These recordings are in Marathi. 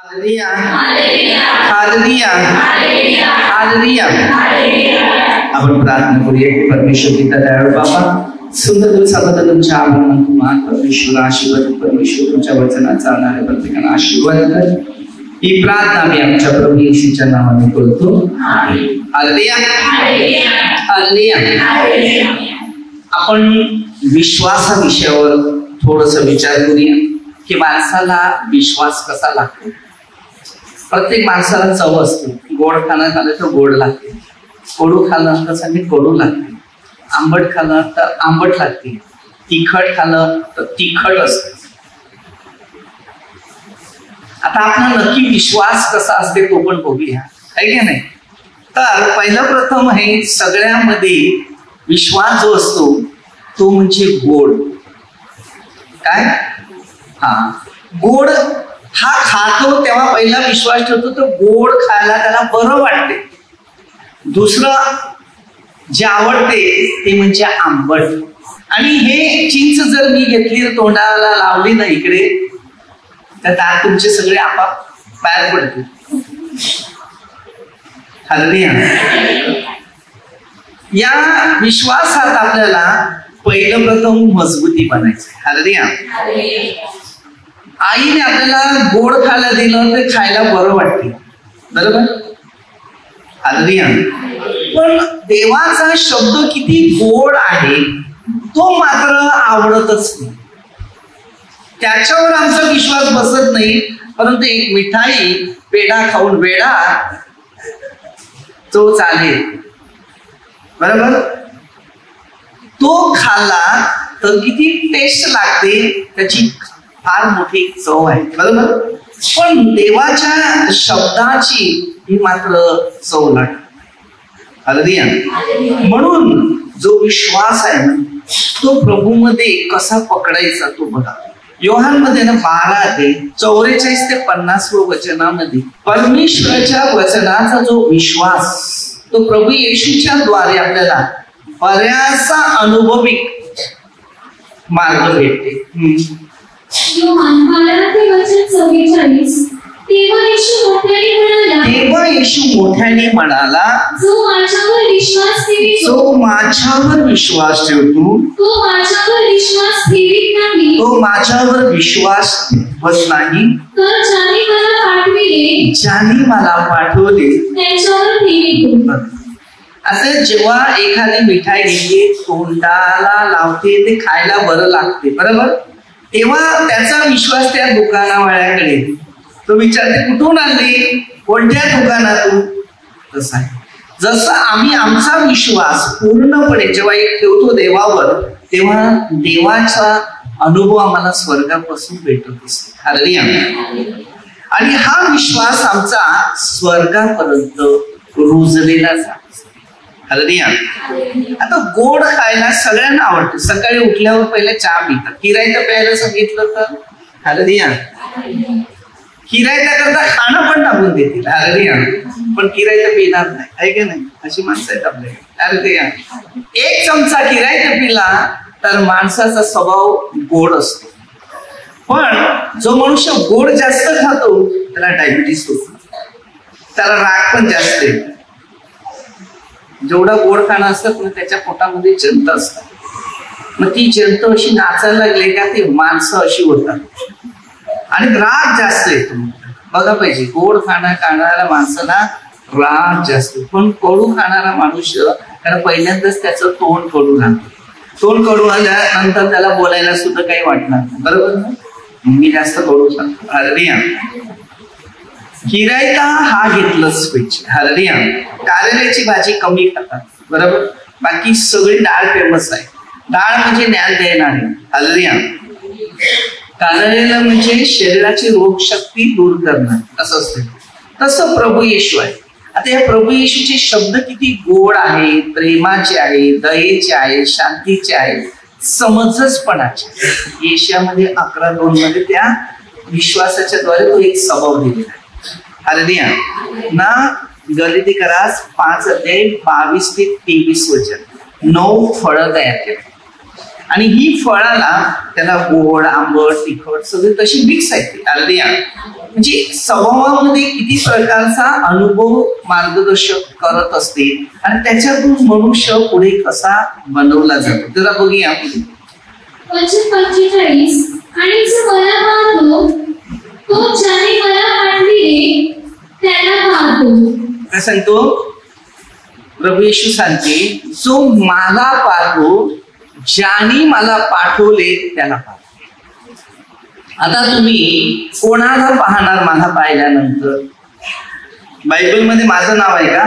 Hallelujah hallelujah hallelujah. आपण प्रार्थना करूया की परमेश्वर पिता दयाळू बाबा, सुंदर दिवसाबद्दल तुमच्या आभार तुम्हाला परमेश्वर आशीर्वाद, परमेश्वर तुमच्या वचनाचा आणणाऱ्या प्रत्येकाला आशीर्वाद कर। ही प्रार्थना मी आमच्या प्रभू येशूच्या नावाने करतो, हालेलुया हालेलुया। आपण विश्वासा विषयावर थोडस विचार करूया की माणसाला विश्वास कसा लागतो। प्रत्येक माणसाला चव असते, गोड खाणं खाल्लं तर गोड लागते, कडू खाल्लं तर सांगते कडू लागते, आंबट खाल्लं तर आंबट लागते, तिखट खाल्लं तर तिखट असते। आता आपण नक्की विश्वास कसा असते तो पण बघूया, आहे की नाही। तर पहिलं प्रथम आहे, सगळ्यामध्ये विश्वास जो असतो तो म्हणजे गोड। काय? गोड हा खातो तेव्हा पहिला विश्वास ठेवतो, तर गोड खायला त्याला बरं वाटते। दुसरं जे आवडते ते म्हणजे आंबट। आणि हे चिंच जर मी घेतली तोंडाला लावली ना इकडे, तर दात तुमचे सगळे आपाप बाहेर पडतील। हालेलुया। या विश्वासात आपल्याला पहिलं प्रथम मजबूती बनायचं। हालेलुया। आईने आपल्याला गोड खायला दिलं ते खायला बरं वाटते, बरोबर? हालेलुया। पण देवाचा शब्द किती गोड आहे तो मात्र आवडतच नाही, त्याच्यावर आमचा विश्वास बसत नाही। परंतु एक मिठाई पेढा खाऊन वेडा तो चालेल, बरोबर? तो खाल्ला तर किती टेस्ट लागते, त्याची फार मोठी चव आहे, बरोबर? पण देवाच्या शब्दाची ही मात्र चव लागते। हालेलुया। म्हणून जो विश्वास आहे ना तो प्रभूमध्ये कसा पकडायचा तो बघा। योहानमध्ये ना 12:44 ते 50 वचनामध्ये परमेश्वराच्या वचनाचा जो विश्वास तो प्रभू येशूच्या द्वारे आपल्याला बऱ्याचसा अनुभविक मार्ग भेटते। योहान 12:44 तेव्हा येशू मोठ्याने म्हणाला, जो माझ्यावर विश्वास ठेवतो तो माझ्यावर विश्वास ठेवत नाही, तर ज्याने मला पाठवले त्याच्यावर ठेवतो। आता जेव्हा एखादी मिठाई घेते तोंडाला लावते ते खायला बरं लागते, बरोबर? तेव्हा त्याचा विश्वास त्या दुकानावाल्याकडे, तो विचारते कुठून आणली, कोणत्या दुकानातून। तसा आहे जसं आम्ही आमचा विश्वास पूर्णपणे जेव्हा एक ठेवतो देवावर, तेव्हा देवाचा अनुभव आम्हाला स्वर्गापासून भेटत असतो। हालेलुया। आणि हा विश्वास आमचा स्वर्गापर्यंत रुजलेला जातो। हालेलुया। आता गोड खायला सगळ्यांना आवडतं, सकाळी उठल्यावर पहिले चहा पितात, किरायचं प्यायला सांगितलं तर हालेलुया किरायचा करता खाणं पण टाकून देतील। हालेलुया। पण किरायचं पिणार नाही, आहे की नाही? अशी माणसं आहेत आपल्याकडे। हालेलुया। एक चमचा किरायचं पिला तर माणसाचा स्वभाव गोड असतो, पण जो मनुष्य गोड जास्त खातो त्याला डायबिटीस होतो, त्याला राग पण जास्त येतो। जेवढा गोड खाणं असतं ना त्याच्या पोटामध्ये जंत असतात, मग ती जंत अशी नाचायला लागली का ती माणसं अशी होतात आणि राग जास्त येतो। बघा पाहिजे, गोड खाणाऱ्या माणसाला राग जास्त, पण कडू खाणारा मनुष्य त्याला पहिल्यांदाच त्याचं तोंड कडू लागतं, तोंड कडू आल्यानंतर त्याला बोलायला सुद्धा काही वाटणार नाही, बरोबर ना? मी जास्त कडू सांगतो। हालेलुया। किरायता हा घेतलंच पाहिजे। हालेलुया। कारल्याची भाजी कमी खातात, बरोबर? बाकी सगळी डाळ फेमस आहे, डाळ म्हणजे ज्ञान देणारी। हालेलुया। कारलेला म्हणजे शरीराची रोगशक्ती दूर करणं असं असते, तसं प्रभू येशू आहे। आता या प्रभू येशूचे शब्द किती गोड आहे, प्रेमाचे आहे, दयेचे आहे, शांतीचे आहे, समंजसपणाचे। येशयामध्ये 11:2 मध्ये त्या विश्वासाच्या द्वारे तो एक स्वभाव दिलेला आहे। हालेलुया ना। गलातियरास 5:22 ते 23 वचन 9 फळं तयार केली। आणि ही फळाला त्याला गोड आंबट तिखट सगळे तशी मिक्स आहेत अर्धी म्हणजे स्वभावामध्ये किती प्रकारचा अनुभव मार्गदर्शक करत असते आणि त्याच्यातून मनुष्य पुढे कसा बनवला जातो जरा बघूया. 45 आणि जो मला पाहतो तो ज्याने मला पाठविले त्याला पाहतो. काय सांगतो प्रभू येशू सांगते जो मला पाहतो ज्याने मला पाठवले त्याला पाहतो. आता तुम्ही कोणाला पाहणार मला पाहिल्यानंतर? बायबलमध्ये माझं नाव आहे का?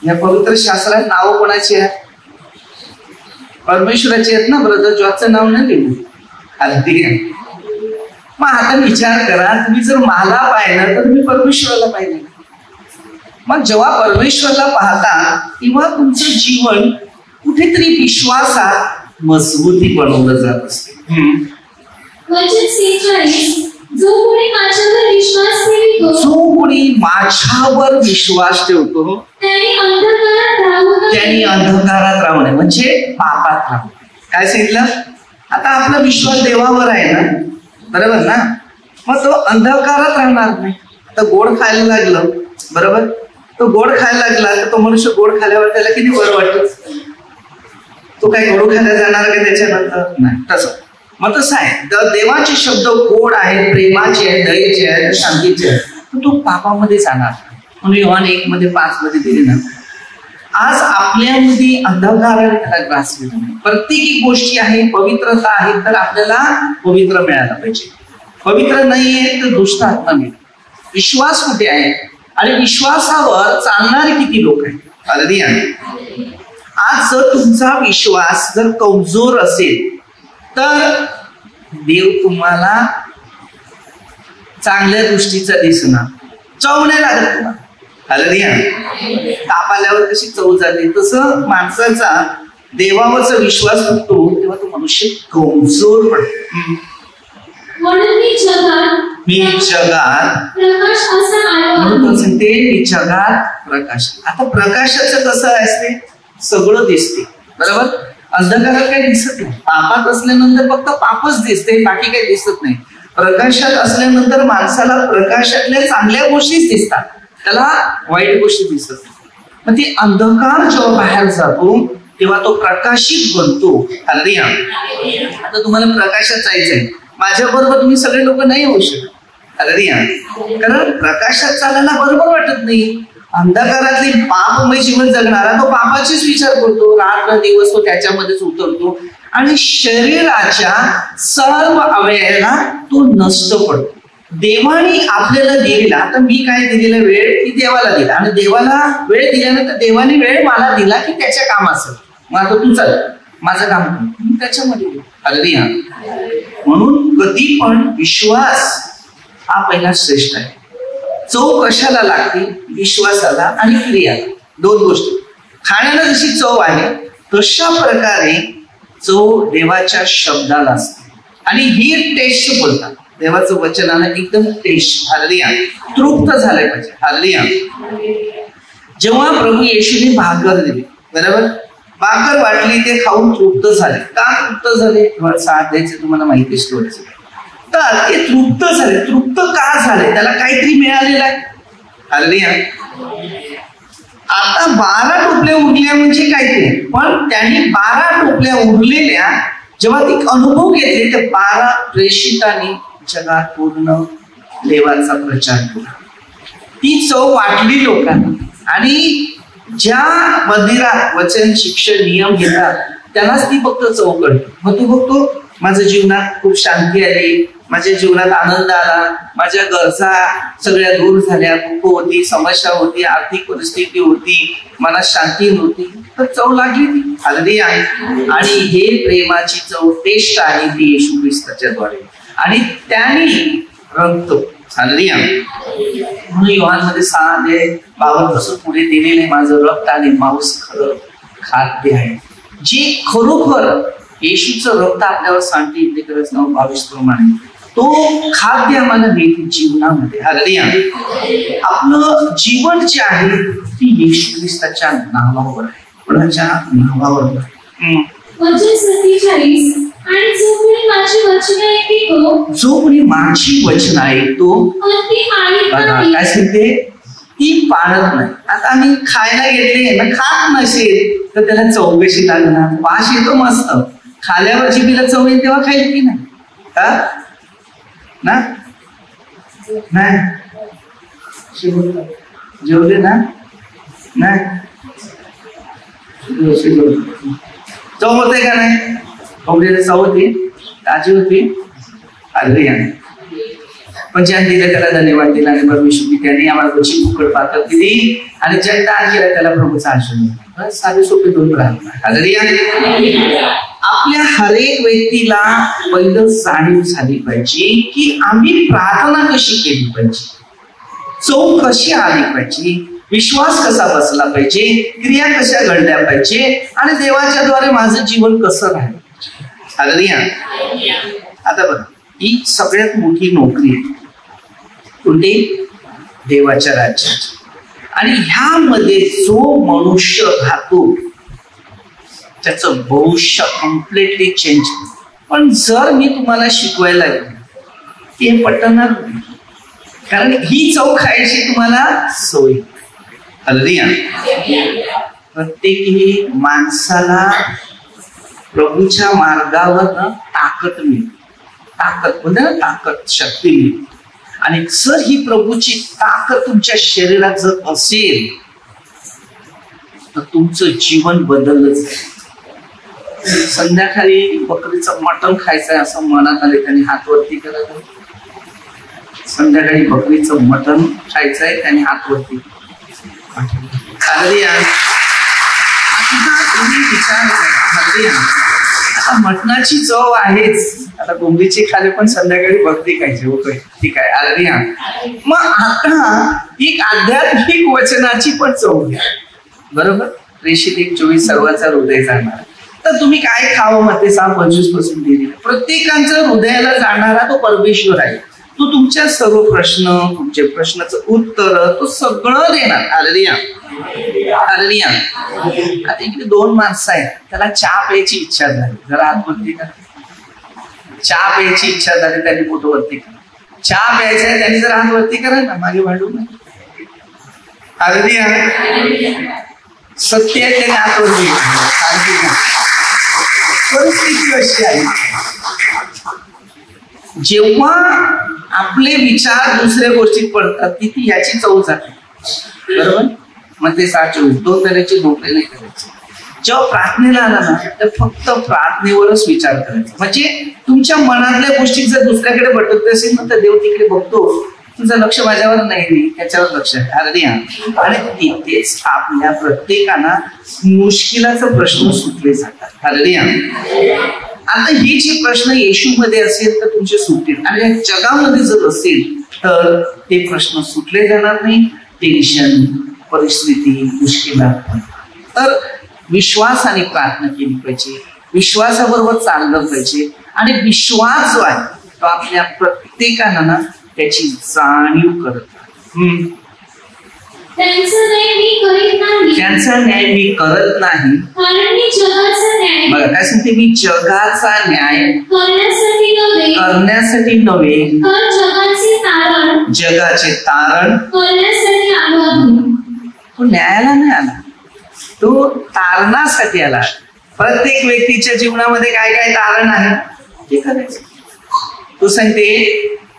या पवित्र शास्त्रात नाव कोणाची आहेत? परमेश्वराची आहेत ना. ब्रदर जॉर्जचं नाव नाही लिहू अगदी. मग आता विचार करा तुम्ही जर मला पाहिलं तर तुम्ही परमेश्वराला पाहिलं. मग जेव्हा परमेश्वराला पाहता तेव्हा तुमचं जीवन कुठेतरी विश्वासात मजबूती बनवलं जात असते. जो कोणी माझ्यावर विश्वास ठेवतो त्यांनी अंधकारात राहू नये म्हणजे पापात राहू. काय सांगितलं? आता आपला विश्वास देवावर आहे ना, बरोबर ना. मग तो अंधकारात राहणार नाही. आता गोड खायला लागलं, बरोबर, तो गोड खायला लागला तर तो मनुष्य गोड खाल्यावर त्याला किती बरं वाटतं. तो काय गोड खायला जाणार का त्याच्यानंतर? नाही. तसं मग तसं आहे. तर देवाचे शब्द गोड आहेत, प्रेमाचे आहेत, दयेचे आहेत, शांतीचे आहेत, तर तो पापामध्ये जाणार. म्हणून योहान 1:5 मध्ये दिले ना, आज आपल्यामध्ये अंधकाराने त्याला ग्रासलेला नाही. प्रत्येक गोष्टी आहे, पवित्रता आहे, तर आपल्याला पवित्र मिळायला पाहिजे. पवित्र नाहीये तर दुष्ट आत्मा मिळेल. विश्वास कुठे आहे आणि विश्वासावर चालणारे किती लोक आहेत? अगदी आहे. आज जर तुमचा विश्वास जर कमजोर असेल तर देव तुम्हाला चांगल्या दृष्टीचा दिसणार. चव नाही लागत तुम्हाला. हालेलुया. ताप आल्यावर कशी चव जाते तसं माणसाचा देवावरचा विश्वास होतो तेव्हा तो मनुष्य कमजोर पडतो. मी जगात म्हणून सांगते मी जगात प्रकाश. आता प्रकाशाचं कसं असते? सगळं दिसते, बरोबर. अंधकारात काही दिसत नाही. पापात असल्यानंतर फक्त पापच दिसते, बाकी काही दिसत नाही. प्रकाशात असल्यानंतर माणसाला प्रकाशातल्या चांगल्या गोष्टीच दिसतात, त्याला वाईट गोष्टी दिसत नाही. मग ती अंधकार जेव्हा बाहेर जातो तेव्हा तो प्रकाशित बनतो. हालेलुया. आता तुम्हाला प्रकाशात जायचंय, माझ्या बरोबर तुम्ही सगळे लोक नाही होऊ शकत. हालेलुया. कारण प्रकाशात चालायला बरोबर वाटत नाही. अंधकारातली पापमय जीवन जगणारा तो पापाचेच विचार करतो, रात्र दिवस तो त्याच्यामध्येच उतरतो आणि शरीराच्या सर्व अवयवाला तो नष्ट पडतो. देवाने आपल्याला दिलेला, आता मी काय दिलेला वेळ ती देवाला दिला आणि देवाला वेळ दिल्यानंतर देवाने वेळ मला दिला की त्याच्या कामाचं. मग आता तू चाल माझं काम कर, त्याच्यामध्ये हालेलुया. म्हणून कधी पण विश्वास हा पहिला श्रेष्ठ आहे. चव कशाला लागते? विश्वासाला आणि क्रियाला. दोन गोष्टी. खाण्याला जशी चव आहे तशा प्रकारे चव देवाच्या शब्दाला असते आणि ही टेस्ट बोलतात. देवाचं वचनाला एकदम टेस्ट. हालेलुया. तृप्त झालंय पाहिजे. हालेलुया. जेव्हा प्रभू येशूने भाकर दिली, बरोबर, भाकर वाटली, ते खाऊन तृप्त झाले. का तृप्त झाले? साथ द्यायचे तुम्हाला माहिती स्टोरीचं. तर ते तृप्त झाले. तृप्त का झाले? त्याला काहीतरी मिळालेलं आहे. हालेलुया. आता 12 टोपल्या उरल्या म्हणजे काहीतरी, पण त्यांनी 12 टोपल्या उरलेल्या जेव्हा ती अनुभव घेतले तर 12 प्रेषितांनी जगात पूर्ण देवाचा प्रचार केला. ती चव वाटली लोकांना आणि ज्या मंदिरात वचन शिक्षण नियम घेतात त्यालाच ती फक्त चव कळते. मग तू बघतो माझ्या जीवनात खूप शांती आली, माझ्या जीवनात आनंद आला, माझ्या गरजा सगळ्या दूर झाल्या, दुःख होती, समस्या होती, आर्थिक परिस्थिती होती, मनात शांती नव्हती, तर चव लागली ती. हालेलुया. आणि हे प्रेमाची चव टेस्ट आहे ती येशू ख्रिस्ताच्या द्वारे आणि त्यांनी रंगतो. हालेलुया. म्हणून योहानमध्ये 6:52 पुढे दिलेले माझं रक्त आणि मांस खरं खाद्य आहे. जे खरोखर येशूचं रक्त आपल्यावर सांगते 22 प्रमाणे तो खाद्य आम्हाला मिळते जीवनामध्ये. हालेलुया. आपलं जीवन जे आहे ती येशू ख्रिस्ताच्या नावावर आहे, कोणाच्या नावावर. वचन 47 आणि जो कोणी माझी वचने ऐकतो, जो कोणी माझी वचन ऐकतो आणि ती पाळीत बघा नाही, काय सांगते, ती पाळत नाही. आता आम्ही खायला घेतले ना, खात नसेल तर त्याला चव कशी लागणार? वास येतो मस्त, खाल्यावर जिभेला चव येईल तेव्हा खाईल की नाही? का ना? नाही जेवले ना? नाही चव होते का नाही? खोबरेला चव होती, ताजी होती. अरे पण ज्याने दिलं त्याला धन्यवाद दिला आणि परमेश्वर त्याने आम्हाला त्याची फुकट पाकत दिली आणि ज्याने दान केला त्याला प्रभूचा आशीर्वाद. बस साधे सोपे दोन प्रार्थना. आपल्या हरेक व्यक्तीला पहिलं जाणीव झाली पाहिजे की आम्ही प्रार्थना कशी केली पाहिजे, चव कशी आली पाहिजे, विश्वास कसा बसला पाहिजे, क्रिया कशा घडल्या पाहिजे आणि देवाच्या द्वारे माझं जीवन कसं राहील. आता बघा, ही सगळ्यात मोठी नोकरी आहे कोणती? देवाच्या राज्यात. आणि ह्यामध्ये जो मनुष्य राहतो त्याचं भविष्य कम्प्लिटली चेंज. पण जर मी तुम्हाला शिकवायला गेलो हे पटणार नाही, कारण ही चव खायची तुम्हाला सवय. प्रत्येकी माणसाला प्रभूच्या मार्गावर ताकद मिळते. ताकद म्हणजे ना, ताकद शक्ती मिळते. आणि जर ही प्रभूची ताकद तुमच्या शरीरात जर असेल तर तुमचं जीवन बदललंच. संध्याकाळी बकरीचं मटण खायचंय असं मनात आले त्यांनी हात वरती करायचं. संध्याकाळी बकरीचं मटण खायचंय त्यांनी हात वरती. तुम्ही विचार करा, आता मटणाची चव आहेच, आता कोंबडीची खाली पण संध्याकाळी बकरी खायची. ओके ठीक आहे. अरे मग आता एक आध्यात्मिक वचनाची पण चव घ्या. बरोबर, प्रेषित 1:24 सर्वांचा हृदय जाणार. तर तुम्ही काय खावं मध्ये 6:25 पासून दिलेलं. प्रत्येकाचं हृदयाला जाणारा तो परमेश्वर आहे. तो तुमच्या सर्व प्रश्न, तुमच्या प्रश्नाचं उत्तर तो सगळं देणार. Hallelujah hallelujah. आता इकडे 2 माणसं आहेत, त्याला चहा प्यायची इच्छा झाली, जरा आतवरती करा. चहा प्यायची इच्छा झाली त्यांनी फोटोवरती करा. चहा प्यायचा आहे त्यांनी जर हातवरती करा ना, मागे भांडू नये. हालेलुया. सत्य आहे त्याने हातवरती. परिस्थिती अशी आहे, जेव्हा आपले विचार दुसऱ्या गोष्टीत पडतात तिथे याची चव जाते. बरोबर, मग ते 6:24 2 तऱ्हेची नोकरी नाही करायची. जेव्हा प्रार्थनेला आला ना तर फक्त प्रार्थनेवरच विचार करायचा. म्हणजे तुमच्या मनातल्या गोष्टी जर दुसऱ्याकडे भटकत असेल ना तर देव तिकडे बघतो, तुझं लक्ष माझ्यावर नाही, त्याच्यावर लक्ष आहे. आणि तिथेच आपल्या प्रत्येकाला मुश्किलाचा प्रश्न सुटले जातात. हालेलुया. आता हे जे प्रश्न येशूमध्ये असेल तर तुमचे सुटतील, आणि या जगामध्ये जर असेल तर ते प्रश्न सुटले जाणार नाही. टेन्शन, परिस्थिती, मुश्किला. तर विश्वासाने प्रार्थना केली पाहिजे, विश्वासाबरोबर चाललं पाहिजे. आणि विश्वास जो आहे तो आपल्या प्रत्येकाला ना त्याची जाणीव करत. त्यांचा न्याय मी करत नाही, बघा काय सांगते, मी जगाचा न्याय करण्यासाठी नव्हे जगाचे तारण. तो न्यायाला नाही आला, तो तारणासाठी आला. प्रत्येक व्यक्तीच्या जीवनामध्ये काय काय तारण आहे ते करायचं. तो सांगते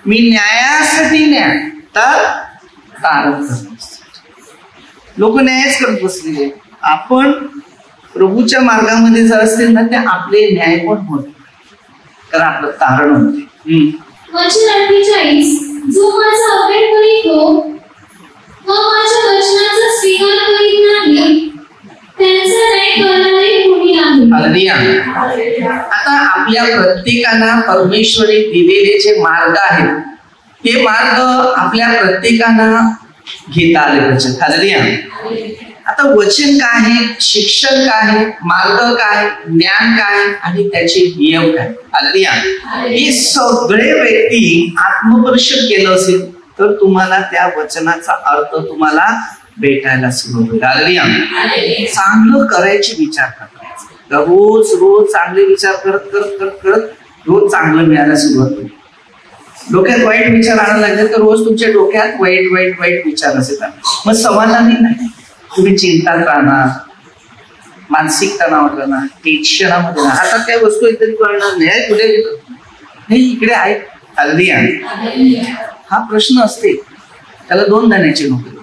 मी न्यायासाठी न्याय तर तारण करण्यासाठी. लोक न्यायच करत बसलेले. आपण प्रभूच्या मार्गामध्ये जर असतील ना ते आपले न्याय पण होत, कारण आपलं तारण होते. वचन 48 जो माझा अभेद करीतो व माझ्या वचनाचा स्वीकार करीत नाही त्यांचा न्याय करणारे कोणी आहे. हालेलुया. आता आपल्या प्रत्येकाला परमेश्वरी दिलेले जे मार्ग आहेत ते मार्ग आपल्या प्रत्येकाला घेता आले पाहिजे. हालेलुया. आता वचन काय आहे, शिक्षण काय आहे, मार्ग काय, ज्ञान काय आणि त्याचे नियम काय. हालेलुया. हे सगळे व्यक्ती आत्मपरीक्षण केलं असेल तर तुम्हाला त्या वचनाचा अर्थ तुम्हाला भेटायला सुरू होईल. हालेलुया. चांगलं करायचे विचार करायचा, रोज रोज चांगले विचार करत करत करत करत रोज चांगलं मिळायला सुरुवात होईल. डोक्यात वाईट विचार आणायला लागले तर रोज तुमच्या डोक्यात वाईट वाईट वाईट विचार असेल. मग समाधानी नाही, तुम्ही चिंता करणार, मानसिक तणावात राहणार, टेन्शनामध्ये राहणार. आता त्या वस्तू एकतरी कळणार नाही, कुठे नाही इकडे आहे. अगदी हा प्रश्न असते, त्याला 2 दाण्याची नोकरी.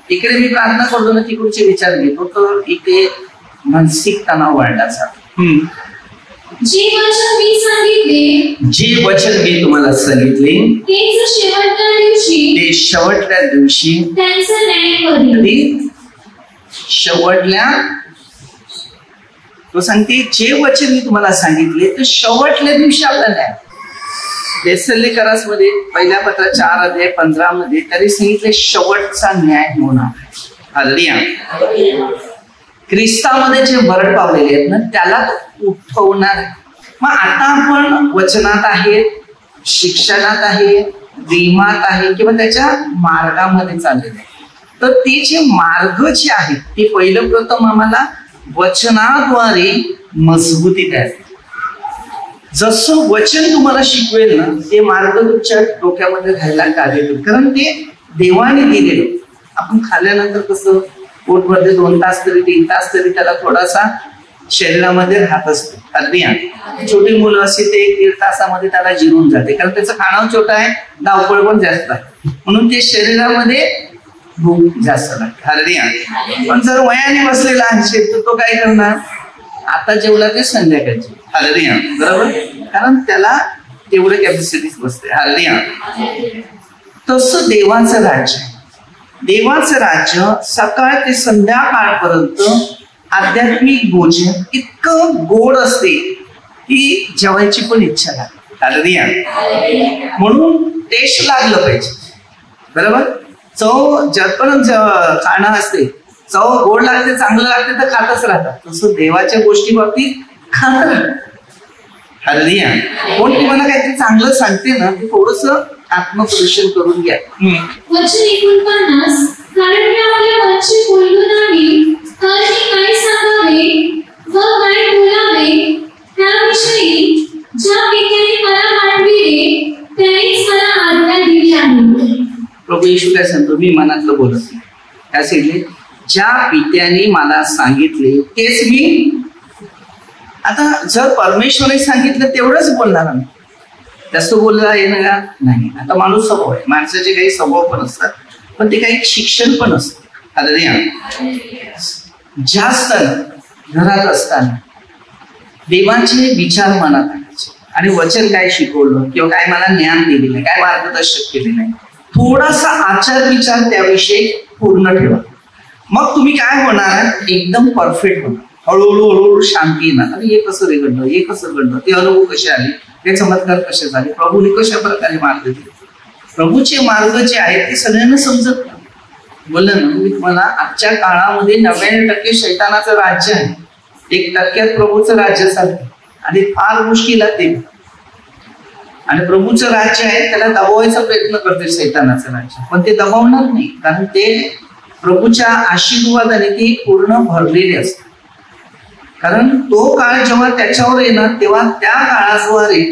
इकडे मी प्रार्थना करतो ना, तिकडचे विचार घेतो, तर इथे मानसिक तणाव वाढण्याचा. जे वचन मी तुम्हाला सांगितले ते शेवटल्या दिवशी त्यांचा न्याय करेल. शेवटल्या तो सांगते जे वचन मी तुम्हाला सांगितले ते शेवटल्या दिवशी आपला न्याय. मध्ये पहिल्या पत्र 4:15 मध्ये त्याने सांगितले शेवटचा न्याय होणार. हालेलुया. ख्रिस्तामध्ये जे मरण पावलेले आहेत ना त्याला तो उठवणार. मग आता आपण वचनात आहे, शिक्षणात आहे, प्रेमात आहे किंवा त्याच्या मार्गामध्ये चाललेले आहे. तर ते जे मार्ग जे आहेत ते पहिलं प्रथम आम्हाला वचनाद्वारे मजबूती द्यावी. जसं वचन तुम्हाला शिकवेल ना ते मार्ग तुमच्या डोक्यामध्ये राहायला कार्य करेल. कारण ते देवाने दिलेलं. आपण खाल्ल्यानंतर कसं पोटमध्ये 2 तास तरी 3 तास तरी त्याला थोडासा शरीरामध्ये राहत असतो. अगदी छोटी मुलं असे ते 1-1.5 तासामध्ये त्याला जिरून जाते, कारण त्याचं खाणं छोटं आहे, धावपळ पण जास्त आहे, म्हणून ते शरीरामध्ये भूक जास्त लागते. अगदी पण जर वयाने बसलेला आहे तर तो काय करणार, आता जेवला ते संध्याकाळची. अगदी बरोबर, कारण त्याला तेवढं कॅपॅसिटीच बसते. अगदी तसं देवाचं राज्य, देवाचं राज्य सकाळ ते संध्याकाळपर्यंत आध्यात्मिक भोजन इतकं गोड असते की जेवायची पण इच्छा लागते. अगदी म्हणून टेस्ट लागलं पाहिजे. बरोबर, चव जरपर्यंत खाणं असते, चव गोड लागते, चांगलं लागते तर खातच राहतात. तसं देवाच्या गोष्टी बाबतीत खात राहतात. हालेलुया. कोण तुम्हाला काहीतरी चांगलं सांगते ना ते थोडस आत्मपरीक्षण करून घ्या. वचन 49 कारण मी आपल्या वचन बोललो नाही तर मी काय सांगावे व काय बोलावे त्याविषयी ज्या पित्याने मला पाठविले त्यानेच मला आज्ञा दिली आहे. प्रभू येशू काय सांगतो, मी मनातलं बोलत नाही. काय सांगितले, ज्या पित्याने मला सांगितले तेच मी. आता जर परमेश्वराने सांगितलं तेवढंच बोलणार आम्ही, जास्त बोलला येणं का नाही. आता माणूस स्वभाव आहे, माणसाचे काही स्वभाव पण असतात, पण ते काही शिक्षण पण असतं. जास्त घरात असताना देवाचे विचार मनात आणायचे आणि वचन काय शिकवलं किंवा काय मला ज्ञान दिलेलं आहे, काय मार्गदर्शक केलेलं आहे, थोडासा आचार विचार त्याविषयी पूर्ण ठेवा. मग तुम्ही काय होणार, एकदम परफेक्ट होणार. हळूहळू हळूहळू शांती येणार. अरे हे कसं रे घडलं, हे कसं घडलं, ते अनुभव कसे आले, ते चमत्कार कसे झाले, प्रभूने कशा प्रकारे मार्ग दिले. प्रभूचे मार्ग जे आहेत ते सगळ्यांना समजत नाही. बोललं ना मी तुम्हाला, आजच्या काळामध्ये 99% शैतानाचं राज्य आहे, 1% प्रभूचं राज्य चालतं आणि फार मुश्किल आहे. आणि प्रभूचं राज्य आहे त्याला दबावायचा प्रयत्न करते शैतानाचं राज्य, पण ते दबावणार नाही, कारण ते प्रभूच्या आशीर्वादाने ते पूर्ण भरलेले असते. कारण तो काळ जेव्हा त्याच्यावर येणार तेव्हा त्या काळाद्वारे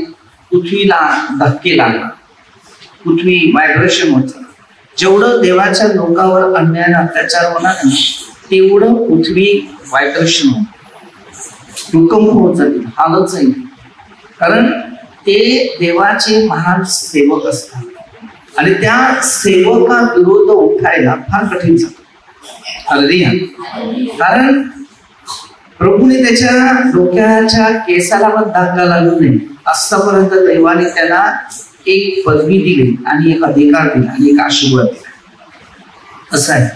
पृथ्वीला धक्के लागणार, पृथ्वी व्हायब्रेशन होत. जेवढं देवाच्या लोकांवर अन्याय अत्याचार होणार तेवढं पृथ्वी व्हायब्रेशन होणार, भूकंप होत जाईल, हालत जाईल. कारण ते देवाचे महान सेवक असतात आणि त्या सेवका विरोध उठायला फार कठीण जातं. कारण प्रभूने त्याच्या डोक्याच्या केसाला पण धक्का लागू नये आतापर्यंत देवाने त्याला एक पदवी दिली आणि एक अधिकार दिला आणि एक आशीर्वाद दिला. असं आहे.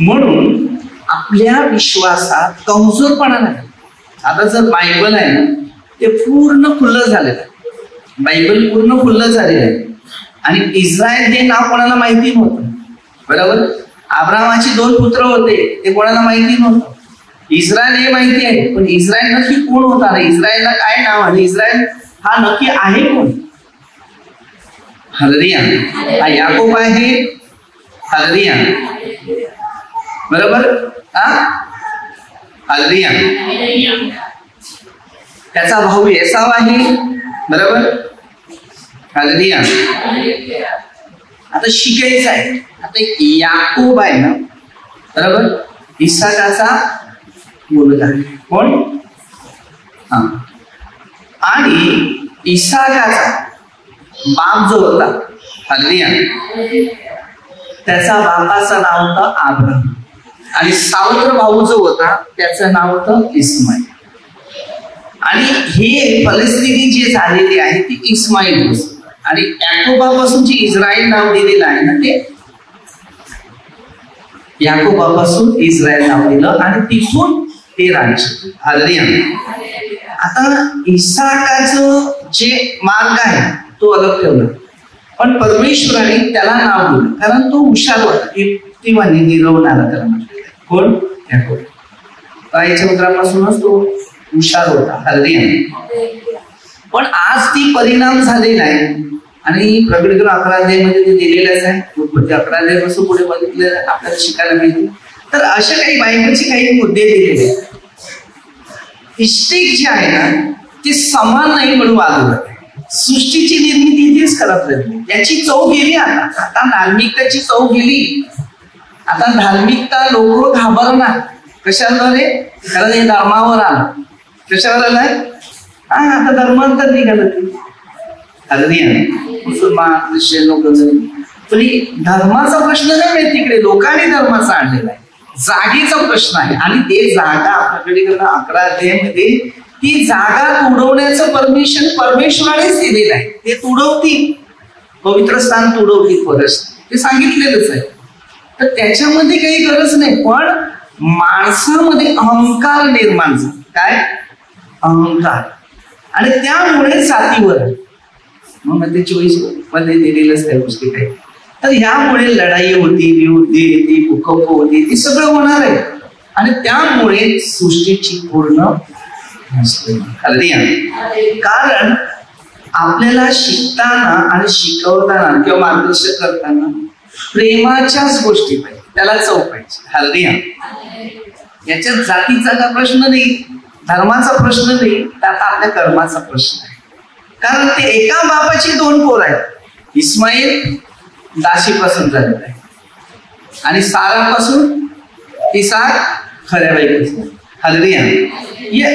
म्हणून आपल्या विश्वासात कमजोरपणा नाही. आता जर बायबल आहे ना ते पूर्ण खुल्लं झालेलं आहे, बायबल पूर्ण खुल्लं झालेलं आहे. आणि इस्रायल हे नाव कोणाला माहिती नव्हतं. बरोबर, अब्रामाचे 2 पुत्र होते ते कोणाला माहिती नव्हतं. इस्रायल हे माहिती आहे, पण इस्रायल नक्की कोण होता, इस्रायलला काय नाव आणि इस्रायल हा नक्की आहे कोण. हालेलुया. हा याकोब आहे. हालेलुया. बरोबर. हालेलुया. त्याचा भाऊ एसाव आहे, बरोबर. हालेलुया. आता शिकायचं आहे. आता याकूब आहे ना, बरोबर, इसाकाचा मुलगा आहे. कोण? हा. आणि इसाकाचा बाप जो होता, हालेलुया, त्याचा बापाचं नाव होतं अब्राहम आणि सावत्र भाऊ जो होता त्याचं नाव होतं इस्माईल. आणि हे फलस्तिनी जे झालेली आहे ती इस्माईल पासून, आणि याकोबापासून जे इस्रायल नाव दिलेलं आहे ना ते याकोबापासून इस्रायल नाव दिलं आणि तिथून ते राज्य. हालेलुया. आता इसाकाचं जे मार्ग आहे तो अलग ठेवला, पण परमेश्वराने त्याला नाव दिलं कारण तो हुशार होता. ती म्हणे निरवणारा त्याला म्हटलेलं. कोण? याकोब. आईच्या उदरापासूनच तो हुशार होता. हालेलुया. पण आज ती परिणाम झालेला आहे आणि प्रकटीकरण 11 अध्यायामध्ये ते दिलेलंच आहे. उत्पत्ती 11 अध्यायापासून पुढे बघितलं आपल्याला शिकायला मिळते. तर अशा काही बायबलचे काही मुद्दे दिलेले आहेत. इष्टिक जे आहे ना ते समान नाही म्हणून वागवत. सृष्टीची निर्मिती तेच करत राहिली. याची चव गेली. आता धार्मिकताची चव गेली. आता धार्मिकता लोक घाबरणार. कशाला रे? कारण हे धर्मावर आलं. कशावर आलाय? आता धर्मांतर निघालं ते. मुसलमान ख्रिश्चन लोक. पण धर्माचा प्रश्न नाही तिकडे, लोकांनी धर्माचा आणलेला आहे. जागेचा प्रश्न आहे. आणि ते जागा आपल्याकडे 11 अध्यायामध्ये ती जागा तुडवण्याचं परमिशन परमेश्वरानेच दिलेलं आहे. ते तुडवतील, पवित्र स्थान तुडवतील परत, ते सांगितलेलंच आहे. तर त्याच्यामध्ये काही गरज नाही. पण माणसामध्ये अहंकार निर्माण झाला. काय? अहंकार. आणि त्यामुळे जातीवर मग मध्ये 24 मध्ये दिलेलंच त्या गोष्टी काही. तर ह्यामुळे लढाई होती, युद्ध होती, भूकंप होती, ते सगळं होणार आहे. आणि त्यामुळे सृष्टीची पूर्ण कारण आपल्याला शिकताना आणि शिकवताना किंवा मार्गदर्शन करताना प्रेमाच्याच गोष्टी पाहिजे, त्याला चव पाहिजे. हालेलुया. याच्यात जातीचा का प्रश्न नाही, धर्माचा प्रश्न नाही, तर आता आपल्या कर्माचा प्रश्न आहे. कारण ते एका बापाची 2 पोर आहेत. इस्माईल दासीपासून झालेला आहे आणि सारापासून इसाक खऱ्या बाईपासून. हालेलुया.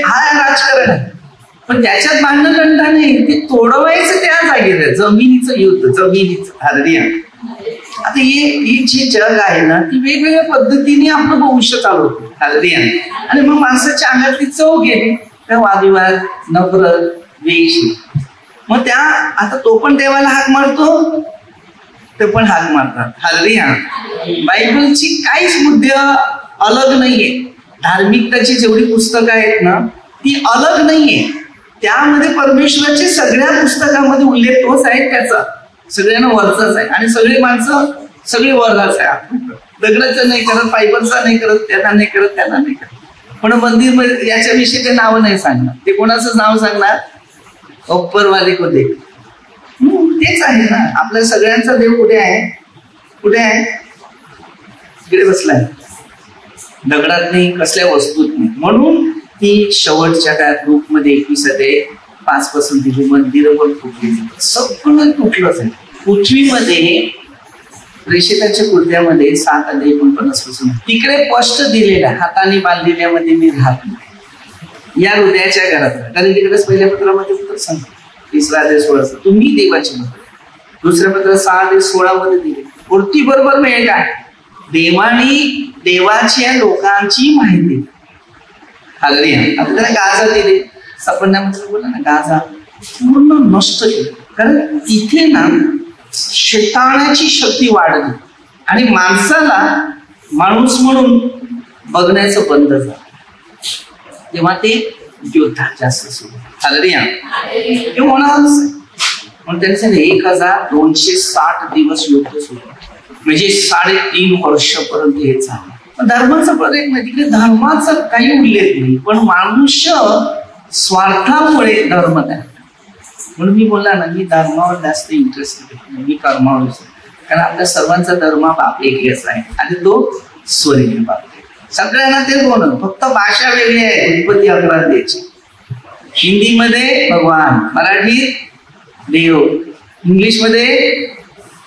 हा राजकारण आहे. पण त्याच्यात भांडणतंडा नाही, ते तोडवायचं त्या जागेत. जमिनीचं युद्ध, जमिनीचं. हालेलुया. आता हे जे जग आहे ना ती वेगवेगळ्या पद्धतीने आपलं भविष्य चालवतं. हालेलुया. आणि मग माणसाच्या अंगातली चव गेली, त्या वादविवाद, नफरत, द्वेष. मग त्या आता तो पण देवाला हाक मारतो, ते पण हाक मारतात. हालेलुया. बायबलची काहीच मुद्दे अलग नाहीये. धार्मिकताची जेवढी पुस्तकं आहेत ना ती अलग नाहीये. त्यामध्ये परमेश्वराच्या सगळ्या पुस्तकामध्ये उल्लेख तोच आहे त्याचा. सगळ्यांना वरचाच आहे आणि सगळी माणसं सगळी वरच आहे. दगडाचं नाही करत, फायबरचा नाही करत, त्यांना नाही करत, त्यांना नाही करत. पण मंदिर याच्याविषयी ते नाव नाही सांगणार. ते कोणाचं नाव सांगणार? अप्परवाले को देख. तेच आहे ना. आपल्या सगळ्यांचा देव कुठे आहे? कुठे आहे? इकडे बसलाय. दगडात नाही, कसल्या वस्तूत नाही. म्हणून ती शेवटच्या काळात ग्रुपमध्ये 21 अध्याय 5 पासून तिची मंदिरं पण तुटली. सगळं तुटलंच आहे. पृथ्वीमध्ये प्रेषिताच्या कृत्यामध्ये 7 अध्याय 49 पासून तिकडे स्पष्ट दिलेल्या हाताने बांधलेल्यामध्ये मी राहत नाही या हृदयाच्या घरात. कारण तिकडेच पहिल्या पत्रामध्ये उत्तर सांगतो 3 अध्याय 16 तुम्ही देवाचे मंदिर. दुसऱ्या पत्र 6 अध्याय 16 मध्ये दिले. मूर्ती बरोबर मिळेल का? देवाच्या लोकांची माहिती. हालेलुया. आपल्याला गाजा दिले. सपन्यामध्ये बोला ना, गाजा पूर्ण नष्ट केलं. कारण तिथे ना शैतानाची शक्ती वाढली आणि माणसाला माणूस म्हणून बघण्याचं बंद झालं. तेव्हा ते युद्धात जास्त सुरू. हालेलुया. हे होणारच. म्हणून त्यांचं 1260 दिवस युद्ध सुरू, म्हणजे 3.5 वर्षापर्यंत हे झालं. धर्माचा प्रत्येक नाही, तिकडे धर्माचा काही उल्लेख नाही. पण मनुष्य स्वार्थामुळे धर्म द्या. म्हणून मी बोलला ना, मी धर्मावर जास्त इंटरेस्ट नाही, मी कर्मावर. कारण आपल्या सर्वांचा धर्म बाप एकच आहे आणि तो स्वर्गीय बाप. सगळ्यांना ते बोलणं, फक्त भाषा वेगळी आहे. उत्पत्ती 11 अध्यायाची हिंदीमध्ये भगवान, मराठीत देव, इंग्लिशमध्ये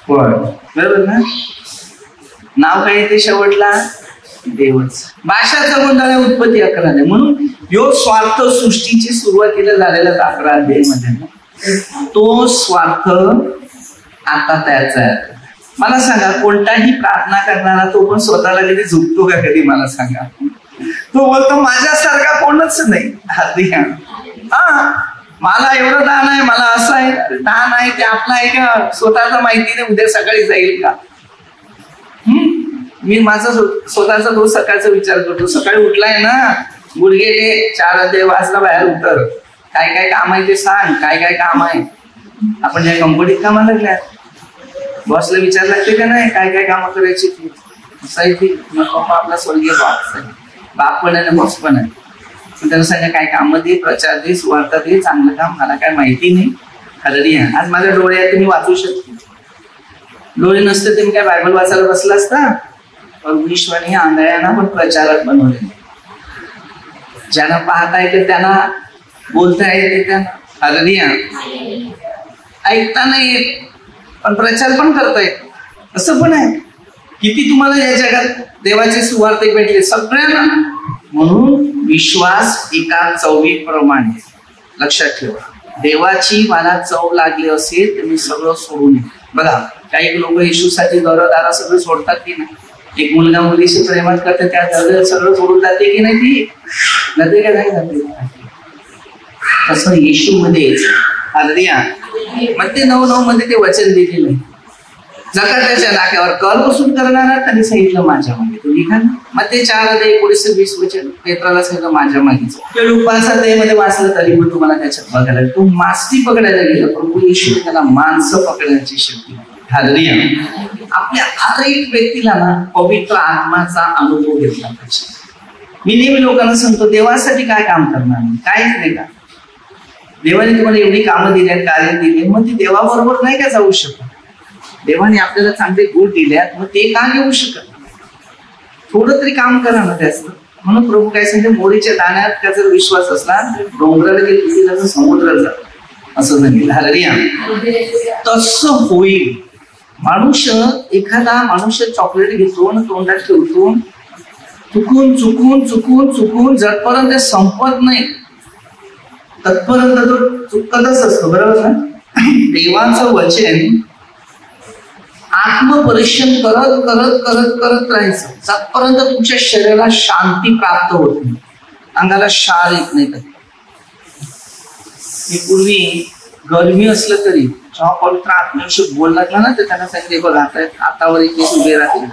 गॉड, बरोबर ना? नाव काय ते शेवटला देवच. भाषाचा गोंधळ आहे, उत्पत्ती 11 आहे. म्हणून यो स्वार्थ सृष्टीची सुरुवातीला झालेला 11 अध्यायामध्ये तो स्वार्थ आता त्याचा आहे. मला सांगा, कोणताही प्रार्थना करणारा तो पण स्वतःला कधी झुकतो का? कधी मला सांगा. तो बोलतो माझ्यासारखा कोणच नाही. हा, मला एवढं दान आहे, मला असं आहे. दान आहे ते आपलं आहे का? स्वतःच माहिती नाही उद्या सकाळी जाईल का? मी माझा स्वतःचा रोज सकाळचा विचार करतो. सकाळी उठलाय ना, गुडघे 4 अध्याय वाचला, बाहेर उतर. काय काय काम आहे ते सांग. काय काय काम आहे? आपण ज्या कंपनीत कामाला लागल्या, बॉसला विचार लागते का नाही काय काय कामं करायची ती? पप्पा आपला स्वर्गीय बाप आहे, बाप पण आहे ना बॉस पण आहे. त्याला सांगा काय काम दे, प्रचार दे, सुवार्ता दे, चांगलं काम. मला काय माहिती नाही. हरडी आहे. आज माझ्या डोळे तुम्ही वाचू शकते. डोळे नसते तुम्ही काय बायबल वाचायला बसला असता? परमेश्वराने आंधळ्यांना पण प्रचारक बनवले. ज्यांना पाहता येते त्यांना बोलता येते, त्यांना हरडी आहे. ऐकता नाही येत पण प्रचार पण करता येत. असं पण आहे. किती तुम्हाला या जगात देवाचे सुवार्ते भेटले सगळ्यांना. म्हणून विश्वास एका चवीप्रमाणे. लक्षात ठेवा, देवाची मला चव लागली असेल तर मी सगळं सोडून येईल. बघा, काही लोक येशूसाठी घरदारा सगळं सोडतात की नाही? एक मुलगा मुलीशी प्रेमात करते, त्या घर सगळं सोडून जाते की नाही? ती जाते का नाही जाते? तसं येशू मध्ये मध्ये 9:9 मध्ये ते वचन दिलेलं आहे. जकात्याच्या नाक्यावर कर वसूल करणारा त्यांनी सांगितलं माझ्या मागे. तुम्ही का मध्ये 4:19-20 वचन पेत्राला सांगितलं माझ्या मागेच. लुकाच्या अध्यायामध्ये वाचलं तरी पण तुम्हाला त्याच्यात बघायला तो मासती पकडायला गेला, प्रभू येशू त्याला माणसं पकडण्याची शक्ती. हालेलुया. आपल्या हर एक व्यक्तीला ना पवित्र आत्माचा अनुभव घेतला पाहिजे. मी नेहमी लोकांना सांगतो, देवासाठी काय काम करणार नाही, काहीच नाही का? देवाने तुम्हाला एवढी कामं दिली, कार्य दिले, मग ती देवाबरोबर नाही का जाऊ शकत? देवाने आपल्याला चांगले गुण दिल्यात, मग ते का घेऊ शकत? थोडं तरी काम करा ना त्याचं. म्हणून प्रभू काय सांगते, मोडीच्या दाण्यात त्याचा विश्वास असला डोंगराला गेली समुद्रात जात असं सांगितलं. हालेलुया. तसं होईल. एखादा मनुष्य चॉकलेट घेतो आणि तोंडात ठेवतो, चुकून चुकून चुकून चुकून जटपर्यंत संपत नाही तत्पर्यंत तो चुकतच असतो, बरोबर ना? देवाचं वचन आत्मपरीक्षण करत करत करत करत राहायचं जतपर्यंत तुमच्या शरीराला शांती प्राप्त होत नाही, अंगाला शार येत नाही. मी पूर्वी गरमी असलं तरी जेव्हा पवित्र आत्म्याशी बोल लागला ना, तर त्यांना सांगितले बघ आता हातावर केस उभे राहतील.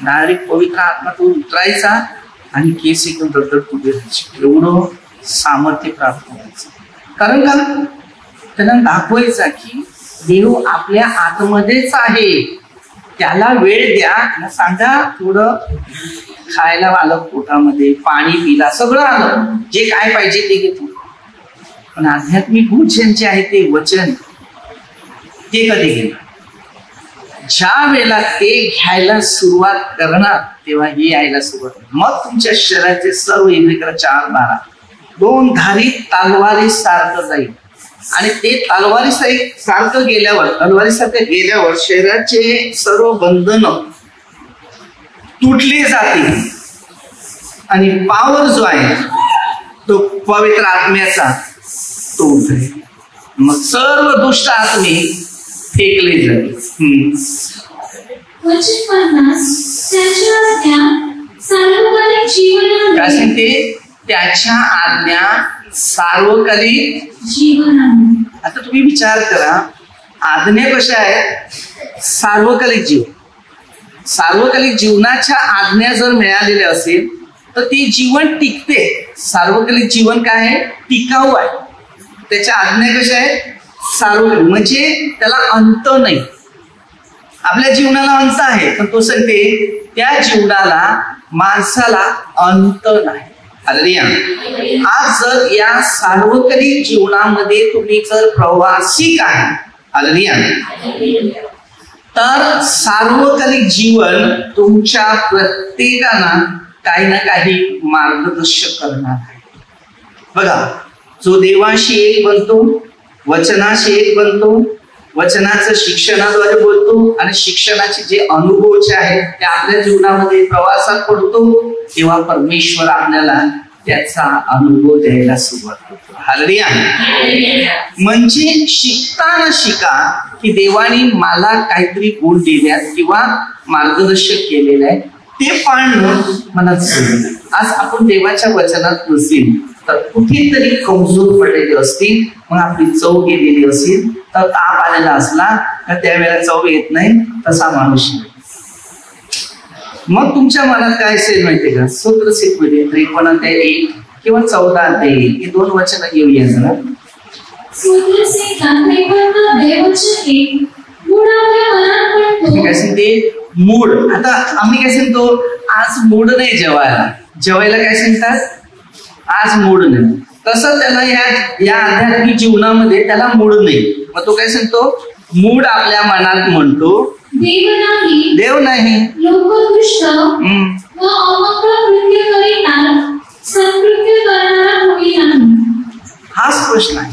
डायरेक्ट पवित्र आत्मा तो उतरायचा आणि केस एकदम दडदड उभे राहायचे. एवढं सामर्थ्य प्राप्त व्हायचं. कारण का? त्यांना दाखवायचा की देव आपल्या आतमध्येच आहे, त्याला वेळ द्या. सांगा थोडं खायला आलं, पोटामध्ये पाणी पिला, सगळं आलं, जे काय पाहिजे ते घेतो. पण आध्यात्मिक गुण ज्यांचे आहे ते वचन ते कधी घेणार? ज्या वेळेला ते घ्यायला सुरुवात करणार तेव्हा हे यायला सुरुवात. मग तुमच्या शरीराचे सर्व इंद्रिय 4:12 2 धारी तलवारी सारखं जाईल. आणि ते तलवारी सारखं गेल्यावर शरीराचे सर्व बंधन तुटले जातील आणि पावर जो आहे तो पवित्र आत्म्याचा तो उतरेल. मग सर्व दुष्ट आत्मे फेकले जातील. काय सांगते? त्याच्या आज्ञा सार्वकालिक जीवन. आता तुम्ही विचार करा, आज्ञा कशा आहेत? सार्वकालिक जीवन. सार्वकालिक जीवनाच्या आज्ञा जर मिळालेल्या असेल तर ती जीवन टिकते. सार्वकालिक जीवन काय आहे? टिकाऊ आहे. त्याच्या आज्ञा कशा आहेत? सार्वकालिक, म्हणजे त्याला अंत नाही. आपल्या जीवनाला अंत आहे, पण तो सांगते त्या जीवनाला माणसाला अंत नाही. हालेलुया. आज जर या सार्वकालिक जीवनामध्ये तुम्ही जर प्रवासिक आहे, हालेलुया, तर सार्वकालिक जीवन तुमच्या प्रत्येकाला काही ना काही मार्गदर्शन करणार आहे. बघा, जो देवाशी एक बनतो, वचनाशी एक बनतो, वचनाचं शिक्षणाद्वारे बोलतो आणि शिक्षणाचे जे अनुभव जे आहेत ते आपल्या जीवनामध्ये प्रवासात पडतो, तेव्हा परमेश्वर आपल्याला त्याचा अनुभव द्यायला सुरुवात करतो. हालेलुया. म्हणजे शिकताना शिका की देवाने मला काहीतरी गुण दिल्यात किंवा मार्गदर्शन केलेलं आहे, ते पाळणं मला जमलं. आज आपण देवाच्या वचनात नसेल तर कुठेतरी कमजोर पडलेली असतील, मग आपली चव गेलेली असेल, तर ताप आलेला असला तर त्यावेळेला चव येत नाही, तसा माणूस. मग तुमच्या मनात काय असेल माहितीये का? सूत्रसिद्धीमध्ये 53:1 किंवा 14:1 हे 2 वचन घेऊया जरा. ते मूड. आता आम्ही काय सांगतो, आज मूड नाही जेवायला. जेवायला काय सांगतात? आज मूड नाही. तसं त्याला या आध्यात्मिक जीवनामध्ये त्याला मूड नाही. मग तो काय सांगतो? मूड आपल्या मनात म्हणतो देव नाही. लोक दुष्ट व अमंगळ कृत्य करीतात, सत्कृत्य करणारा कोणी नाही. हाच प्रश्न आहे.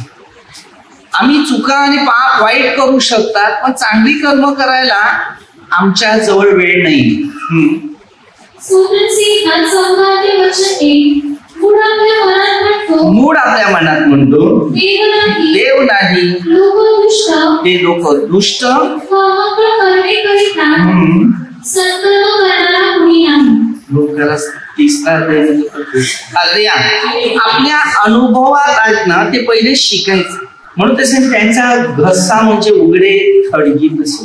आम्ही चुका आणि पाप वाईट करू शकतात, पण चांगली कर्म करायला आमच्या जवळ वेळ नाही. मूड आपल्या मनात म्हणतो देव नाही. ते लोक दुष्ट आपल्या अनुभवात आहेत ना, ते पहिले शिकायचं. म्हणून तसे त्यांचा घसा म्हणजे उघडे थडगी नसतो.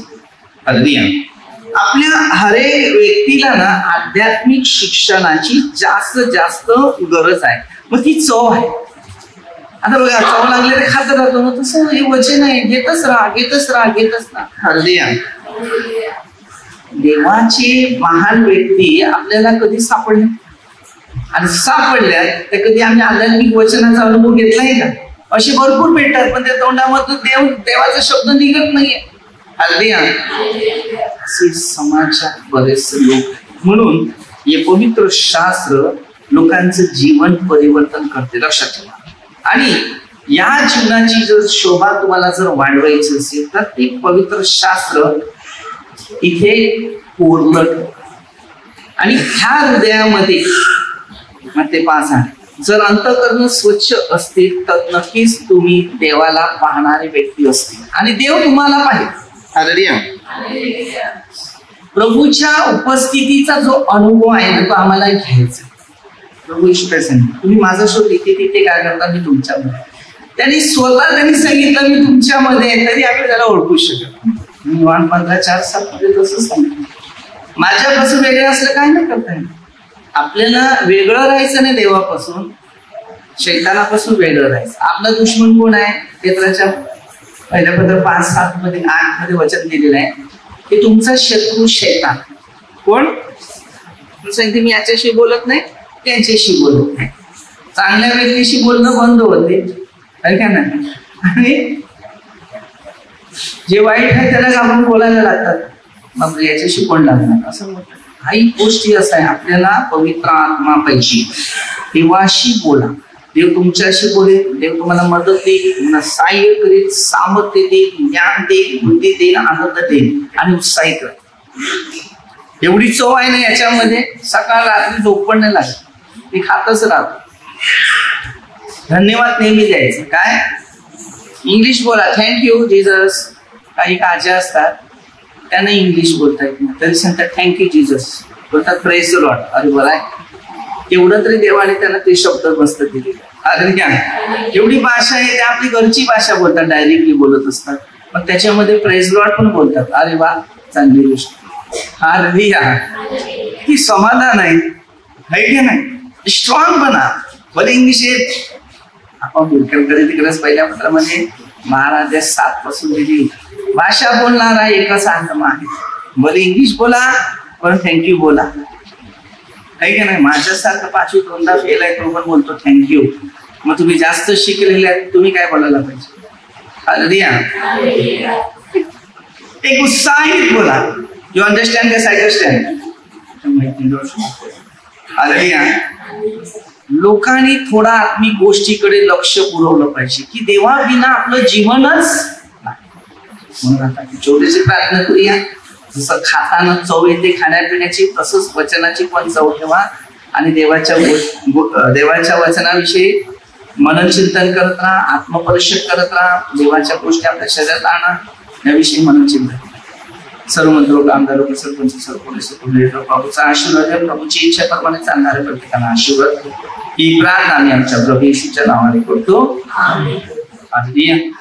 आपल्या हरेक व्यक्तीला ना आध्यात्मिक शिक्षणाची जास्त गरज आहे. मग ती चव आहे. आता बघा, चव लागले ते खात राहतो ना, तसं हे वचन आहे, घेतच राहा. हालेलुया. देवाची महान व्यक्ती आपल्याला कधी सापडले, आणि सापडल्या तर कधी आम्ही आध्यात्मिक वचनाचा अनुभव घेतलाय का? असे भरपूर भेटतात, पण त्या तोंडामधून देवाचा शब्द निघत नाहीये. हालेलुया. असे समाजात बरेचसे लोक. म्हणून हे पवित्र शास्त्र लोकांचं जीवन परिवर्तन करते, लक्षात ठेवा. आणि या जीवनाची जर शोभा तुम्हाला जर वाढवायची असेल तर ते पवित्र शास्त्र इथे कोरलं. आणि ह्या हृदयामध्ये मग ते 5 आहे. जर अंतःकरण स्वच्छ असतील तर नक्कीच तुम्ही देवाला पाहणारे व्यक्ती असतील आणि देव तुम्हाला पाहिजे. हालेलुया. प्रभूच्या उपस्थितीचा जो अनुभव आहे ना, तो आम्हाला घ्यायचा. प्रभू येशू काय सांगितलं? तुम्ही माझा शोध इथे तिथे काय करता, मी तुमच्यामध्ये. त्यांनी सांगितलं मी तुमच्यामध्ये आहे, तरी आम्ही त्याला ओळखू शकत नाही. मी 15:4-7 तसं सांगितलं. माझ्यापासून वेगळं असलं काय नाही करता येईल. आपल्याला वेगळं राहायचं नाही देवापासून, शैतानापासून वेगळं राहायचं. आपला दुश्मन कोण आहे? पेत्राच्या पहिल्या पत्र 5:7-8 वचन दिलेलं आहे की तुमचा शत्रू शैतान. कोण? सांगते मी याच्याशी बोलत नाही, त्यांच्याशी बोलत नाही. चांगल्या व्यक्तीशी बोलणं बंद होते, का नाही? आणि जे वाईट आहे त्याला आपण बोलायला लागतात, मग याच्याशी कोण लागणार असं म्हणतात. काही गोष्टी असं आहे, आपल्याला पवित्र आत्मा पाहिजे. देवाशी बोला, देव तुमच्याशी बोलेल, देव तुम्हाला मदत देईल, तुम्हाला सहाय्य करेल, सामर्थ्य देईल, ज्ञान देईल, बुद्धी देईल, आनंद देईल आणि उत्साहित करेल. एवढी चव आहे ना याच्यामध्ये, सकाळ रात्री झोप पण नाही लागत, मी खातच राहतो. धन्यवाद नेहमी द्यायचं. काय इंग्लिश बोला, थँक्यू जीजस. काही आज्या असतात त्यांना इंग्लिश बोलता येत नाही, तरी सांगतात थँक्यू जीजस, बोलतात प्रेज द लॉर्ड. अरे बरं आहे, एवढं तरी देवाने त्यांना ते शब्द मस्त दिले. अरे क्या एवढी भाषा आहे, त्या आपली घरची भाषा बोलतात, डायरेक्टली बोलत असतात, पण त्याच्यामध्ये प्रेज लॉर्ड पण बोलतात. अरे वा, चांगली गोष्ट. हालेलुया. ती समाधान आहे की नाही? स्ट्रॉंग बना. भले इंग्लिश येत, आपण बिलकुल तिकडेच पहिल्या पत्रामध्ये 12:7 पासून दिली. भाषा बोलणारा एकच आत्मा आहे. भले इंग्लिश बोला, पण थँक्यू बोला, आहे की नाही? माझ्यासारखं 5वी 2दा फेल आहे, तो पण बोलतो थँक्यू. मग तुम्ही जास्त शिकलेले आहेत, तुम्ही काय बोलायला पाहिजे? हालेलुया. एक उत्साहित बोला. You understand this? Understand. Hallelujah. लोकांनी थोडा आत्मिक गोष्टीकडे लक्ष पुरवलं पाहिजे की देवा विना आपलं जीवनच नाही. म्हणून आता छोटेसे प्रार्थना करूया. जसं खाताना चव येते खाण्यापिण्याची, तसंच वचनाची पण चव ठेवा आणि देवाच्या वचनाविषयी मनन चिंतन करत राहा, आत्मपरिषद करत राहा, देवाच्या गोष्टी आपल्या शरीरात आणा, याविषयी मनन चिंतन. सर्व मंत्र आमदार सरपंच सर्व प्रभूचा आशीर्वाद आहे. प्रभूची इच्छा प्रमाणे चालणाऱ्या प्रत्येकाला आशीर्वाद. ही प्रार्थना आम्ही आमच्या प्रभू येशूच्या नावाने करतो. आमेन.